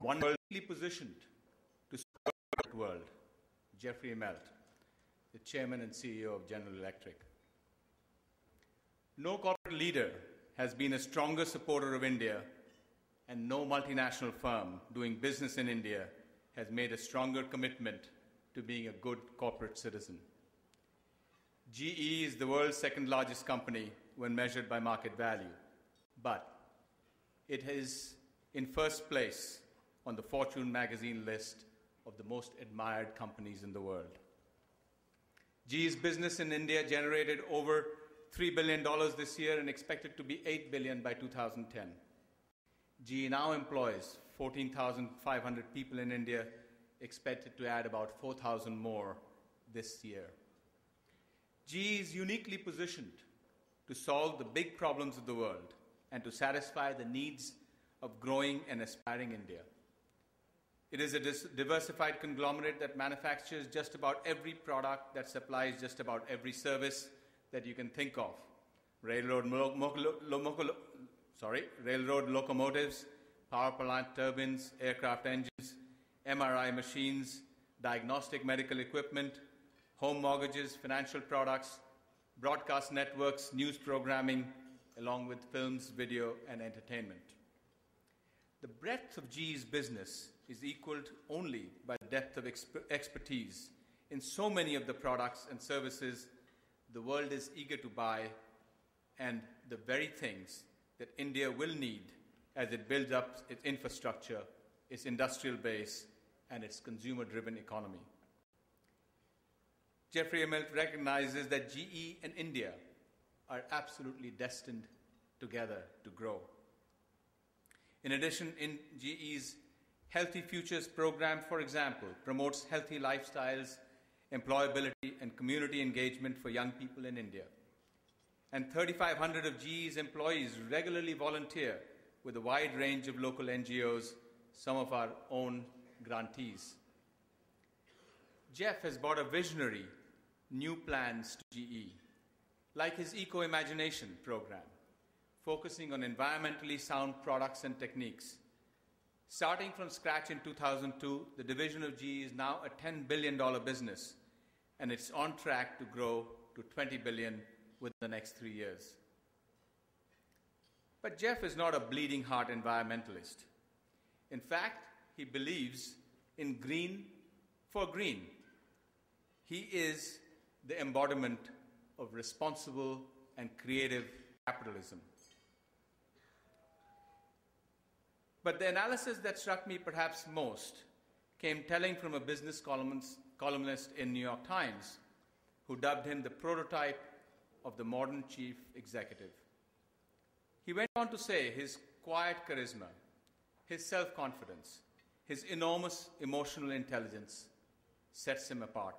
one worldly positioned to serve the world, Jeffrey Immelt, the chairman and CEO of General Electric. No corporate leader has been a stronger supporter of India, and no multinational firm doing business in India has made a stronger commitment to being a good corporate citizen. GE is the world's second largest company when measured by market value, but it is in first place on the Fortune magazine list of the most admired companies in the world. GE's business in India generated over $3 billion this year and expected to be $8 billion by 2010. GE now employs 14,500 people in India, expected to add about 4,000 more this year. GE is uniquely positioned to solve the big problems of the world and to satisfy the needs of growing and aspiring India. It is a diversified conglomerate that manufactures just about every product, that supplies just about every service that you can think of. Railroad locomotives, power plant turbines, aircraft engines, MRI machines, diagnostic medical equipment, home mortgages, financial products, broadcast networks, news programming, along with films, video, and entertainment. The breadth of GE's business is equaled only by the depth of expertise in so many of the products and services the world is eager to buy, and the very things that India will need as it builds up its infrastructure, its industrial base, and its consumer-driven economy. Jeffrey Immelt recognizes that GE and India are absolutely destined together to grow. In addition, in GE's Healthy Futures program, for example, promotes healthy lifestyles, employability, and community engagement for young people in India. And 3,500 of GE's employees regularly volunteer with a wide range of local NGOs, some of our own grantees. Jeff has brought a visionary new plans to GE, like his Eco-Imagination program, focusing on environmentally sound products and techniques. Starting from scratch in 2002, the division of GE is now a $10 billion business, and it's on track to grow to $20 billion within the next 3 years. But Jeff is not a bleeding heart environmentalist. In fact, he believes in green for green. He is the embodiment of responsible and creative capitalism. But the analysis that struck me perhaps most came telling from a business columnist in New York Times, who dubbed him the prototype of the modern chief executive. He went on to say his quiet charisma, his self-confidence, his enormous emotional intelligence sets him apart.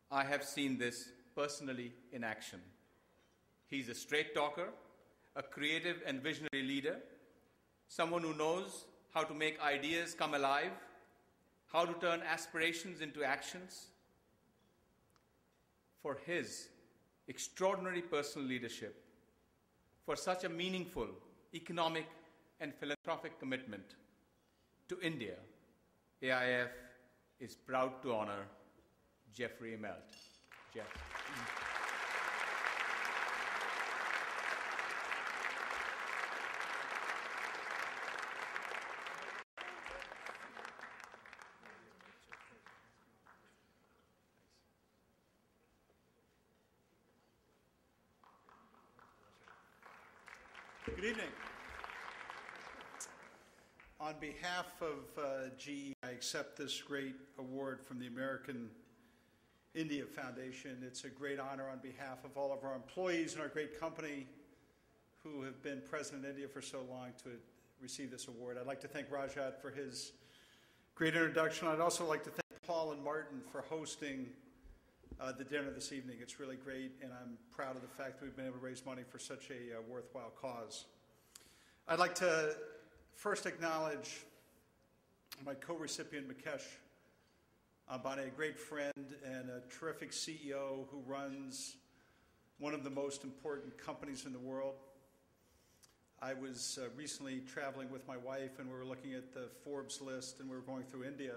I have seen this personally in action. He's a straight talker, a creative and visionary leader, someone who knows how to make ideas come alive, how to turn aspirations into actions. For his extraordinary personal leadership, for such a meaningful economic and philanthropic commitment to India, AIF is proud to honor Jeffrey Immelt. Jeff. Good evening. On behalf of GE, I accept this great award from the American India Foundation. It's a great honor on behalf of all of our employees and our great company who have been present in India for so long to receive this award. I'd like to thank Rajat for his great introduction. I'd also like to thank Paul and Martin for hosting the dinner this evening. It's really great, and I'm proud of the fact that we've been able to raise money for such a worthwhile cause. I'd like to first acknowledge my co-recipient, Mukesh Ambani, a great friend and a terrific CEO who runs one of the most important companies in the world. I I was recently traveling with my wife, and we were looking at the Forbes list, and we were going through India.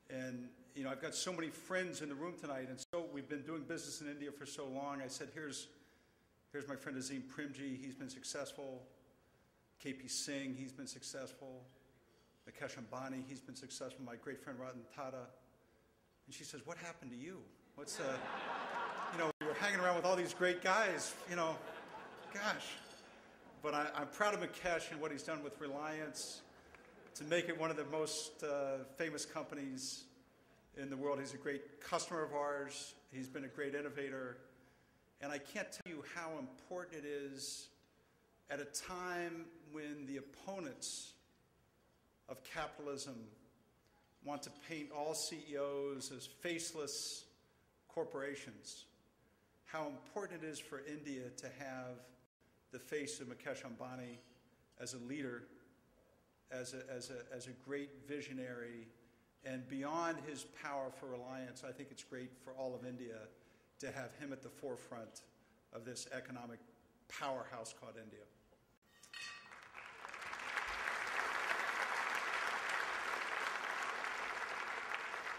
And, you know, I've got so many friends in the room tonight, and so we've been doing business in India for so long. I said, here's my friend Azim Primji. He's been successful. KP Singh, he's been successful. Mukesh Ambani, he's been successful. My great friend Ratan Tata. And she says, what happened to you? What's, you know, we were hanging around with all these great guys, you know, gosh. But I'm proud of Mukesh and what he's done with Reliance to make it one of the most famous companies in the world. He's a great customer of ours. He's been a great innovator. And I can't tell you how important it is at a time when the opponents of capitalism want to paint all CEOs as faceless corporations, how important it is for India to have the face of Mukesh Ambani as a leader, as a great visionary, and beyond his power for Reliance, I think it's great for all of India to have him at the forefront of this economic powerhouse called India.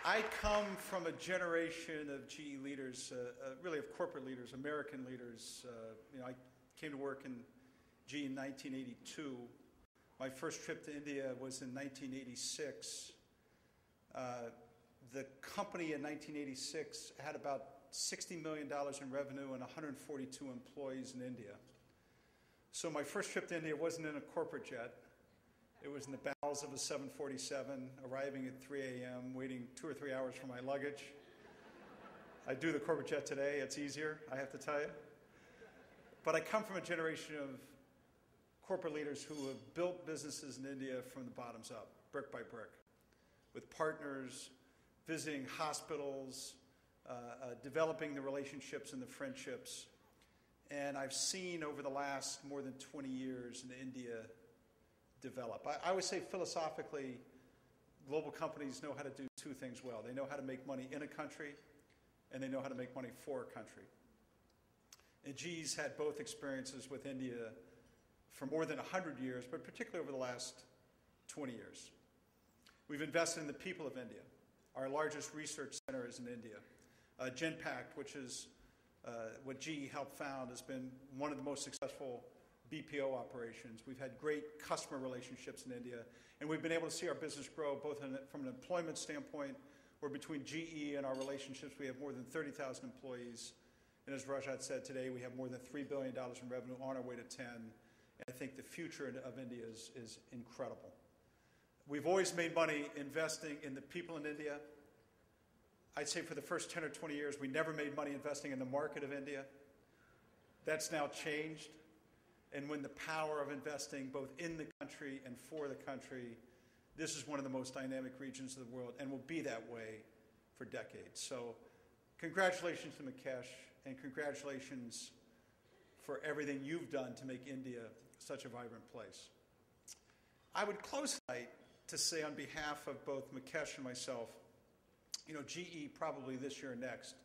I come from a generation of GE leaders, really of corporate leaders, American leaders. You know, I came to work in GE in 1982. My first trip to India was in 1986. The company in 1986 had about $60 million in revenue and 142 employees in India. So my first trip to India wasn't in a corporate jet. It was in the bowels of a 747, arriving at 3 a.m., waiting 2 or 3 hours for my luggage. I do the corporate jet today. It's easier, I have to tell you. But I come from a generation of corporate leaders who have built businesses in India from the bottoms up, brick by brick, with partners, visiting hospitals, developing the relationships and the friendships. And I've seen over the last more than 20 years in India develop. I would say philosophically, global companies know how to do two things well. They know how to make money in a country, and they know how to make money for a country. And GE's had both experiences with India for more than 100 years, but particularly over the last 20 years. We've invested in the people of India. Our largest research center is in India. Genpact, which is what GE helped found, has been one of the most successful BPO operations. We've had great customer relationships in India, and we've been able to see our business grow both from an employment standpoint, where between GE and our relationships, we have more than 30,000 employees. And as Rajat said today, we have more than $3 billion in revenue, on our way to 10. And I think the future of India is incredible. We've always made money investing in the people in India. I'd say for the first 10 or 20 years, we never made money investing in the market of India. That's now changed. And when the power of investing both in the country and for the country, this is one of the most dynamic regions of the world and will be that way for decades. So congratulations to Mukesh, and congratulations for everything you've done to make India such a vibrant place. I would close tonight to say on behalf of both Mukesh and myself, you know, GE probably this year and next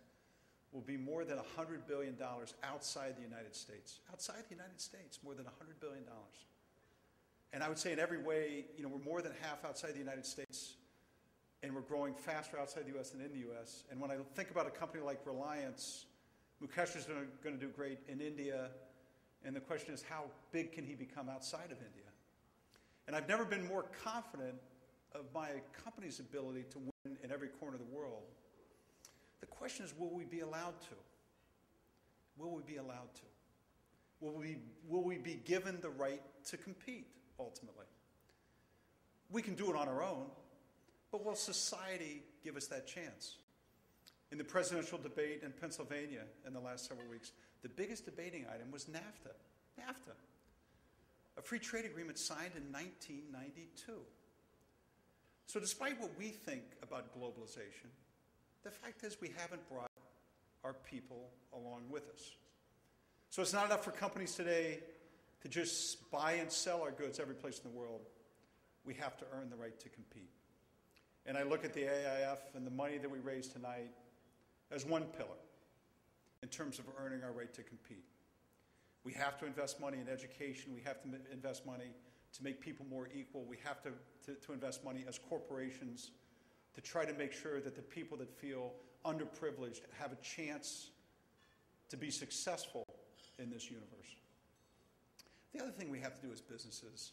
will be more than $100 billion outside the United States. Outside the United States, more than $100 billion. And I would say in every way, you know, we're more than half outside the United States, and we're growing faster outside the US than in the US. And when I think about a company like Reliance, Mukesh is going to do great in India, and the question is, how big can he become outside of India? And I've never been more confident of my company's ability to win in every corner of the world. The question is, will we be allowed to? Will we be allowed to? Will we be given the right to compete, ultimately? We can do it on our own, but will society give us that chance? In the presidential debate in Pennsylvania in the last several weeks, the biggest debating item was NAFTA. NAFTA, a free trade agreement signed in 1992. So despite what we think about globalization, the fact is we haven't brought our people along with us. So it's not enough for companies today to just buy and sell our goods every place in the world. We have to earn the right to compete. And I look at the AIF and the money that we raised tonight as one pillar in terms of earning our right to compete. We have to invest money in education. We have to invest money to make people more equal. We have to invest money as corporations to try to make sure that the people that feel underprivileged have a chance to be successful in this universe. The other thing we have to do as businesses